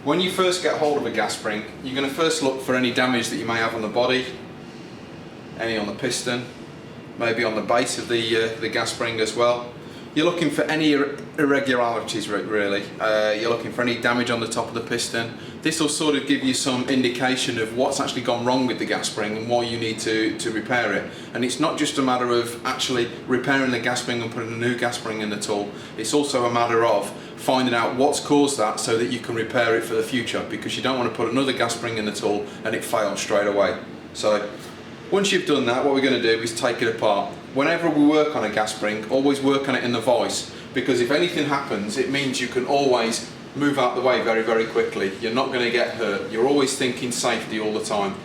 When you first get hold of a gas spring, you're going to first look for any damage that you may have on the body, any on the piston, maybe on the base of the gas spring as well. You're looking for any irregularities really. You're looking for any damage on the top of the piston. This will sort of give you some indication of what's actually gone wrong with the gas spring and why you need to repair it. And it's not just a matter of actually repairing the gas spring and putting a new gas spring in the tool. It's also a matter of finding out what's caused that so that you can repair it for the future, because you don't want to put another gas spring in the tool and it fails straight away. So once you've done that, what we're going to do is take it apart. Whenever we work on a gas spring, always work on it in the vise, because if anything happens, it means you can always move out the way very, very quickly. You're not going to get hurt. You're always thinking safety all the time.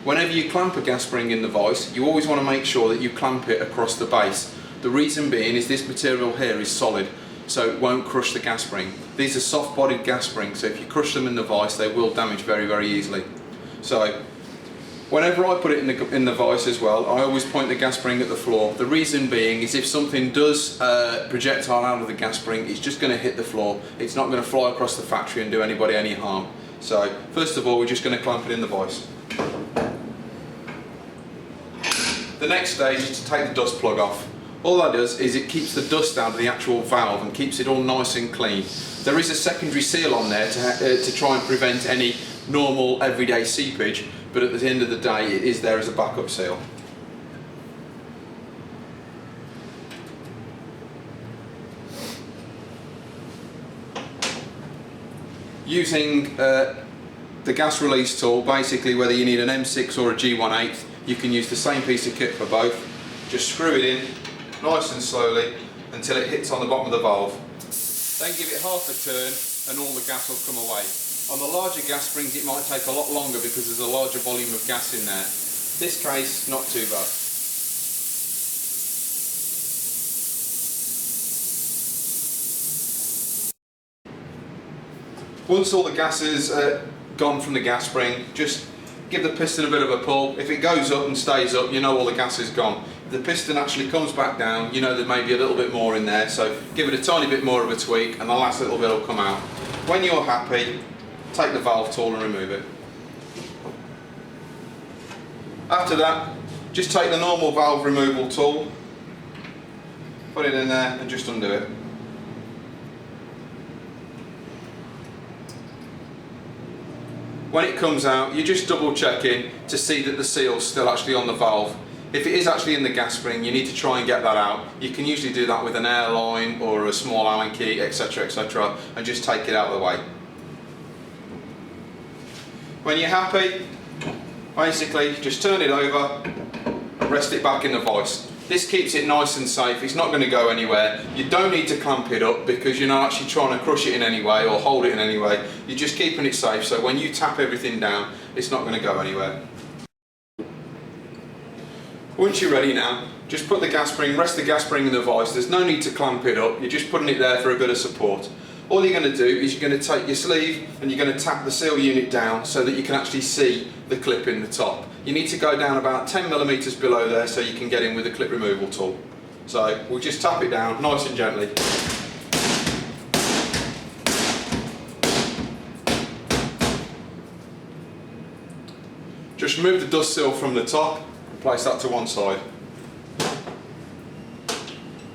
Whenever you clamp a gas spring in the vise, you always want to make sure that you clamp it across the base. The reason being is this material here is solid, so it won't crush the gas spring. These are soft-bodied gas springs, so if you crush them in the vise, they will damage very, very easily. So whenever I put it in the vise as well, I always point the gas spring at the floor. The reason being is if something does projectile out of the gas spring, it's just going to hit the floor. It's not going to fly across the factory and do anybody any harm. So first of all, we're just going to clamp it in the vise. The next stage is to take the dust plug off. All that does is it keeps the dust out of the actual valve and keeps it all nice and clean. There is a secondary seal on there to try and prevent any normal everyday seepage, but at the end of the day it is there as a backup seal. Using the gas release tool, basically whether you need an M6 or a G1/8, you can use the same piece of kit for both. Just screw it in nice and slowly until it hits on the bottom of the valve. Then give it half a turn and all the gas will come away. On the larger gas springs it might take a lot longer because there's a larger volume of gas in there. This case, not too bad. Once all the gas is gone from the gas spring, just give the piston a bit of a pull. If it goes up and stays up, you know all the gas is gone. If the piston actually comes back down, you know there may be a little bit more in there, so give it a tiny bit more of a tweak and the last little bit will come out. When you're happy, take the valve tool and remove it. After that, just take the normal valve removal tool, put it in there and just undo it. When it comes out, you're just double checking to see that the seal's still actually on the valve. If it is actually in the gas spring, you need to try and get that out. You can usually do that with an airline or a small Allen key, etc, etc, and just take it out of the way. When you're happy, basically just turn it over and rest it back in the vise. This keeps it nice and safe. It's not going to go anywhere. You don't need to clamp it up because you're not actually trying to crush it in any way or hold it in any way. You're just keeping it safe, so when you tap everything down, it's not going to go anywhere. Once you're ready now, just put the gas spring, rest the gas spring in the vise. There's no need to clamp it up. You're just putting it there for a bit of support. All you're going to do is you're going to take your sleeve and you're going to tap the seal unit down so that you can actually see the clip in the top. You need to go down about 10mm below there so you can get in with the clip removal tool. So we'll just tap it down nice and gently. Just remove the dust seal from the top and place that to one side.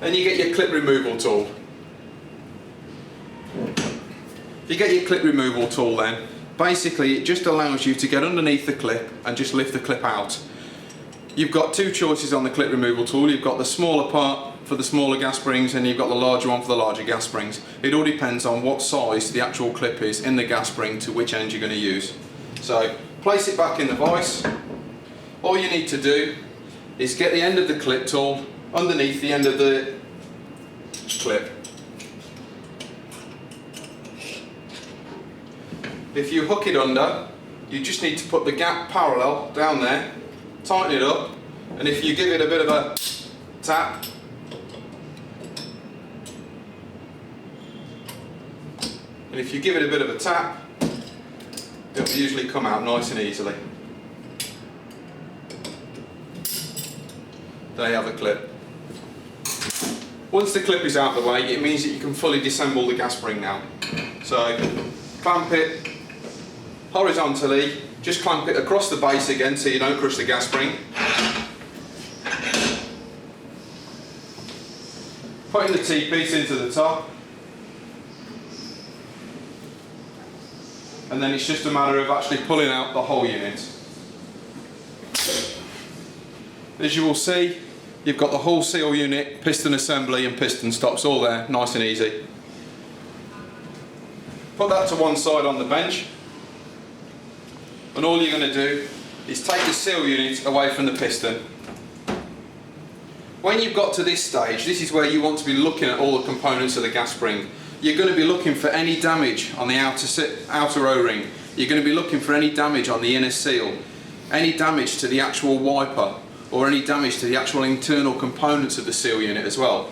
Then you get your clip removal tool. If you get your clip removal tool then, basically it just allows you to get underneath the clip and just lift the clip out. You've got two choices on the clip removal tool. You've got the smaller part for the smaller gas springs and you've got the larger one for the larger gas springs. It all depends on what size the actual clip is in the gas spring to which end you're going to use. So place it back in the vise. All you need to do is get the end of the clip tool underneath the end of the clip. If you hook it under, you just need to put the gap parallel down there, tighten it up, and if you give it a bit of a tap, it'll usually come out nice and easily. There you have the clip. Once the clip is out of the way, it means that you can fully disassemble the gas spring now. So clamp it horizontally, just clamp it across the base again so you don't crush the gas spring. Putting the T-piece into the top. And then it's just a matter of actually pulling out the whole unit. As you will see, you've got the whole seal unit, piston assembly and piston stops all there, nice and easy. Put that to one side on the bench, and all you're going to do is take the seal unit away from the piston. When you've got to this stage, this is where you want to be looking at all the components of the gas spring. You're going to be looking for any damage on the outer O-ring. You're going to be looking for any damage on the inner seal, any damage to the actual wiper, or any damage to the actual internal components of the seal unit as well.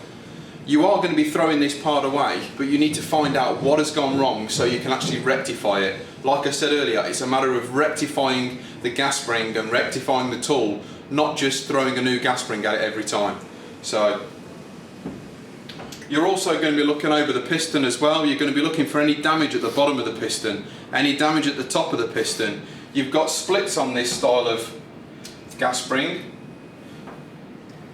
You are going to be throwing this part away, but you need to find out what has gone wrong so you can actually rectify it. Like I said earlier, it's a matter of rectifying the gas spring and rectifying the tool, not just throwing a new gas spring at it every time. So you're also going to be looking over the piston as well. You're going to be looking for any damage at the bottom of the piston, any damage at the top of the piston. You've got splits on this style of gas spring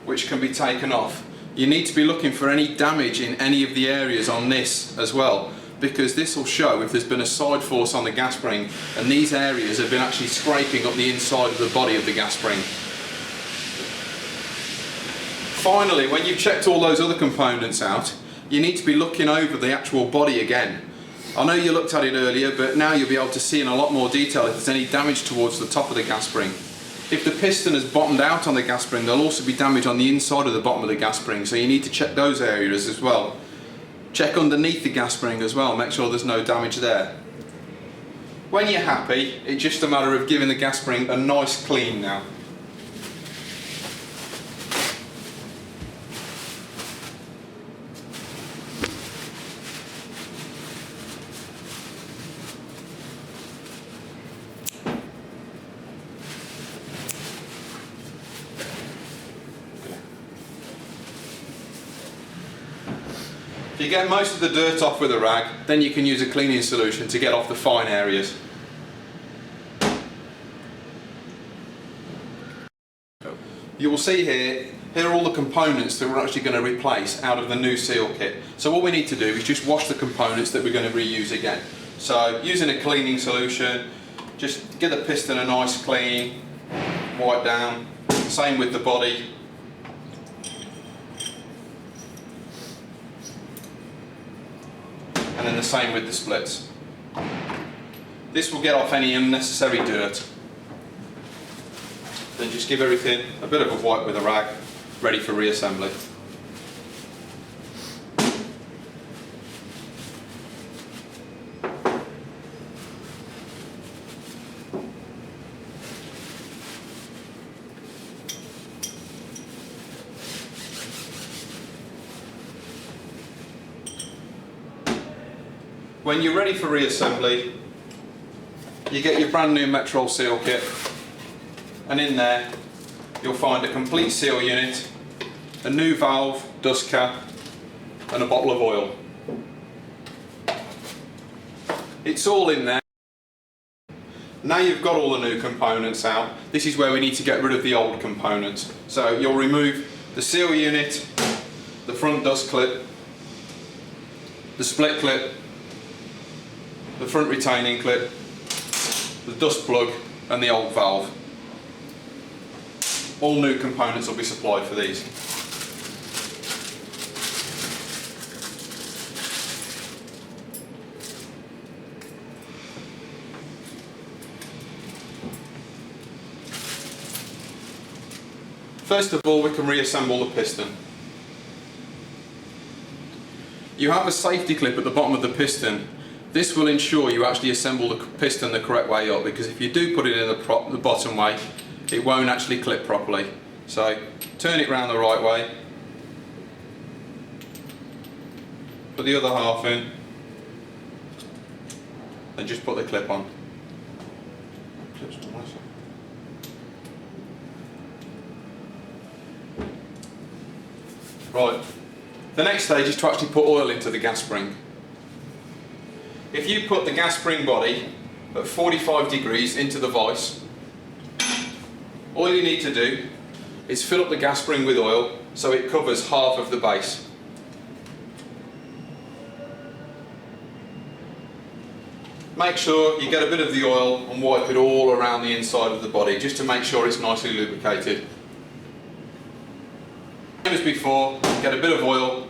which can be taken off. You need to be looking for any damage in any of the areas on this as well, because this will show if there's been a side force on the gas spring and these areas have been actually scraping up the inside of the body of the gas spring. Finally, when you've checked all those other components out, you need to be looking over the actual body again. I know you looked at it earlier, but now you'll be able to see in a lot more detail if there's any damage towards the top of the gas spring. If the piston has bottomed out on the gas spring, there'll also be damage on the inside of the bottom of the gas spring, so you need to check those areas as well. Check underneath the gas spring as well, make sure there's no damage there. When you're happy, it's just a matter of giving the gas spring a nice clean now. If you get most of the dirt off with a rag, then you can use a cleaning solution to get off the fine areas. You will see here are all the components that we're actually going to replace out of the new seal kit. So what we need to do is just wash the components that we're going to reuse again. So using a cleaning solution, just give the piston a nice clean, wipe down, same with the body. And then the same with the splits. This will get off any unnecessary dirt. Then just give everything a bit of a wipe with a rag, ready for reassembly. When you're ready for reassembly, you get your brand new Metrol seal kit, and in there you'll find a complete seal unit, a new valve, dust cap and a bottle of oil. It's all in there. Now you've got all the new components out, this is where we need to get rid of the old components. So you'll remove the seal unit, the front dust clip, the split clip, the front retaining clip, the dust plug and the old valve. All new components will be supplied for these. First of all, we can reassemble the piston. You have a safety clip at the bottom of the piston. This will ensure you actually assemble the piston the correct way up, because if you do put it in the bottom way, it won't actually clip properly. So turn it round the right way, put the other half in, and just put the clip on. Right, the next stage is to actually put oil into the gas spring. If you put the gas spring body at 45 degrees into the vise. All you need to do is fill up the gas spring with oil so it covers half of the base. Make sure you get a bit of the oil and wipe it all around the inside of the body just to make sure it's nicely lubricated. Same as before, get a bit of oil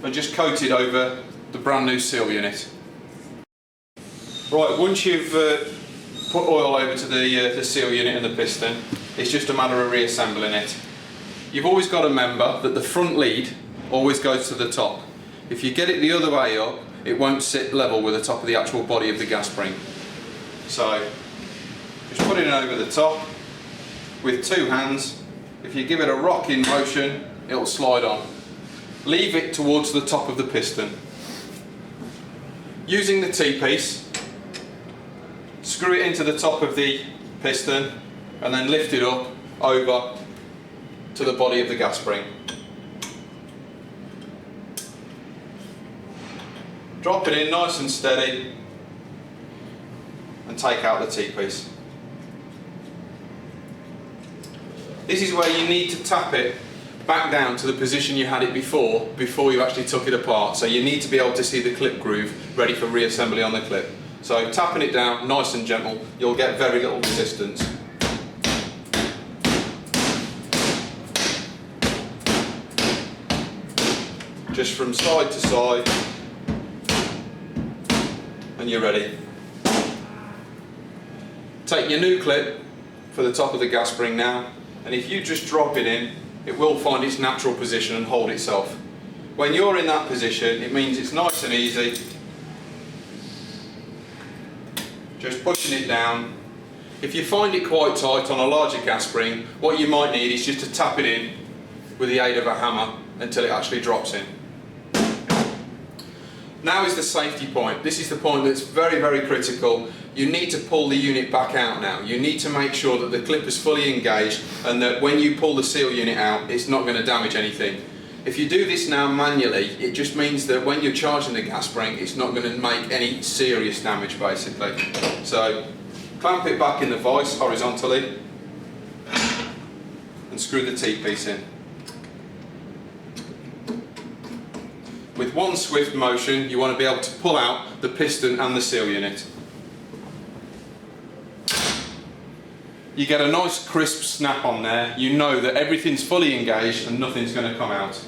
and just coat it over the brand new seal unit. Right, once you've put oil over to the seal unit and the piston, it's just a matter of reassembling it. You've always got to remember that the front lead always goes to the top. If you get it the other way up, it won't sit level with the top of the actual body of the gas spring. So just put it over the top with two hands. If you give it a rocking motion, it'll slide on. Leave it towards the top of the piston. Using the T-piece, screw it into the top of the piston and then lift it up over to the body of the gas spring. Drop it in nice and steady and take out the T-piece. This is where you need to tap it back down to the position you had it before you actually took it apart. So you need to be able to see the clip groove ready for reassembly on the clip. So tapping it down nice and gentle, you'll get very little resistance. Just from side to side, and you're ready. Take your new clip for the top of the gas spring now, and if you just drop it in, it will find its natural position and hold itself. When you're in that position, it means it's nice and easy. Just pushing it down. If you find it quite tight on a larger gas spring, what you might need is just to tap it in with the aid of a hammer until it actually drops in. Now is the safety point. This is the point that's very, very critical. You need to pull the unit back out now. You need to make sure that the clip is fully engaged and that when you pull the seal unit out, it's not going to damage anything. If you do this now manually, it just means that when you're charging the gas spring, it's not going to make any serious damage basically. So clamp it back in the vise horizontally and screw the T-piece in. With one swift motion, you want to be able to pull out the piston and the seal unit. You get a nice crisp snap on there. You know that everything's fully engaged and nothing's going to come out.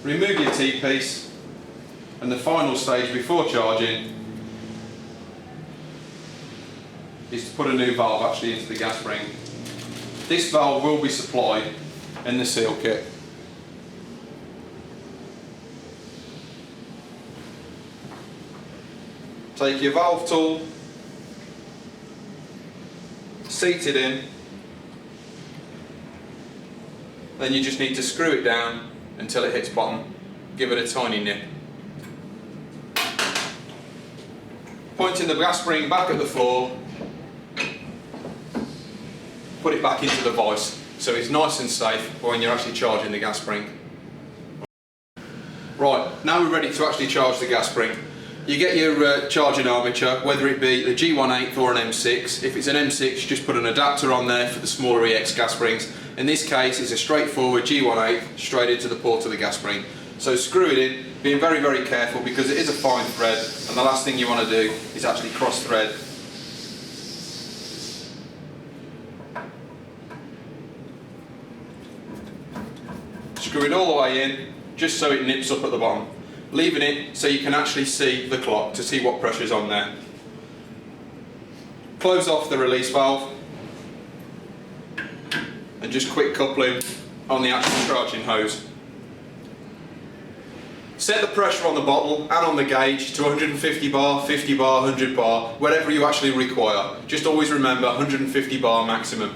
Remove your T-piece, and the final stage before charging is to put a new valve actually into the gas spring. This valve will be supplied in the seal kit. Take your valve tool, seat it in, then you just need to screw it down until it hits bottom. Give it a tiny nip. Pointing the gas spring back at the floor, put it back into the vise so it's nice and safe when you're actually charging the gas spring. Right, now we're ready to actually charge the gas spring. You get your charging armature, whether it be the G1/8 or an M6. If it's an M6, just put an adapter on there for the smaller EX gas springs. In this case, it's a straightforward G1/8 straight into the port of the gas spring. So screw it in, being very, very careful because it is a fine thread, and the last thing you want to do is actually cross thread. Screw it all the way in, just so it nips up at the bottom. Leaving it so you can actually see the clock to see what pressure's on there. Close off the release valve and just quick coupling on the actual charging hose. Set the pressure on the bottle and on the gauge to 150 bar, 50 bar, 100 bar, whatever you actually require. Just always remember 150 bar maximum.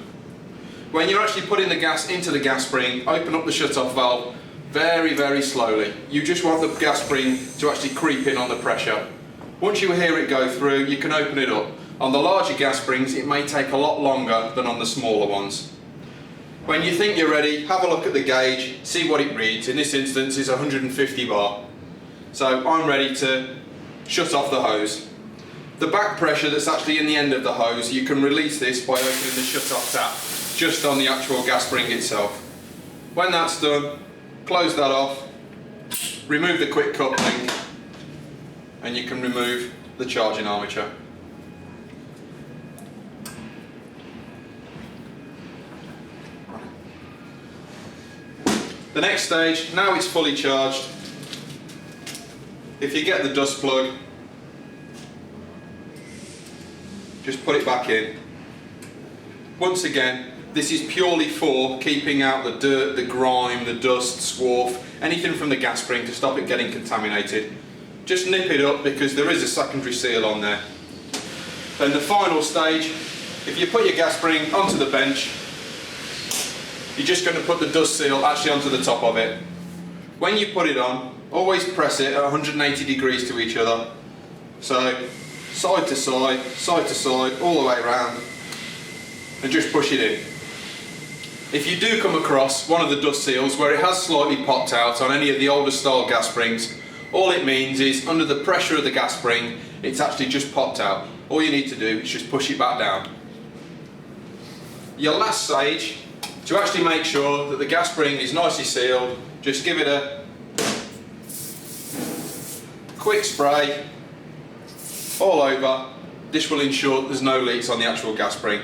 When you're actually putting the gas into the gas spring, open up the shut-off valve very, very slowly. You just want the gas spring to actually creep in on the pressure. Once you hear it go through, you can open it up. On the larger gas springs, it may take a lot longer than on the smaller ones. When you think you're ready, have a look at the gauge, see what it reads. In this instance it's 150 bar. So I'm ready to shut off the hose. The back pressure that's actually in the end of the hose, you can release this by opening the shut off tap just on the actual gas spring itself. When that's done, close that off, remove the quick coupling, and you can remove the charging armature. The next stage, now it's fully charged, if you get the dust plug, just put it back in. Once again, this is purely for keeping out the dirt, the grime, the dust, swarf, anything from the gas spring to stop it getting contaminated. Just nip it up because there is a secondary seal on there. Then the final stage, if you put your gas spring onto the bench, you're just going to put the dust seal actually onto the top of it. When you put it on, always press it at 180 degrees to each other. So side to side, all the way around, and just push it in. If you do come across one of the dust seals where it has slightly popped out on any of the older style gas springs, all it means is under the pressure of the gas spring, it's actually just popped out. All you need to do is just push it back down. Your last stage, to actually make sure that the gas spring is nicely sealed, just give it a quick spray all over. This will ensure that there's no leaks on the actual gas spring.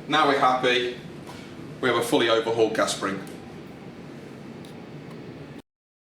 Now we're happy, we have a fully overhauled gas spring.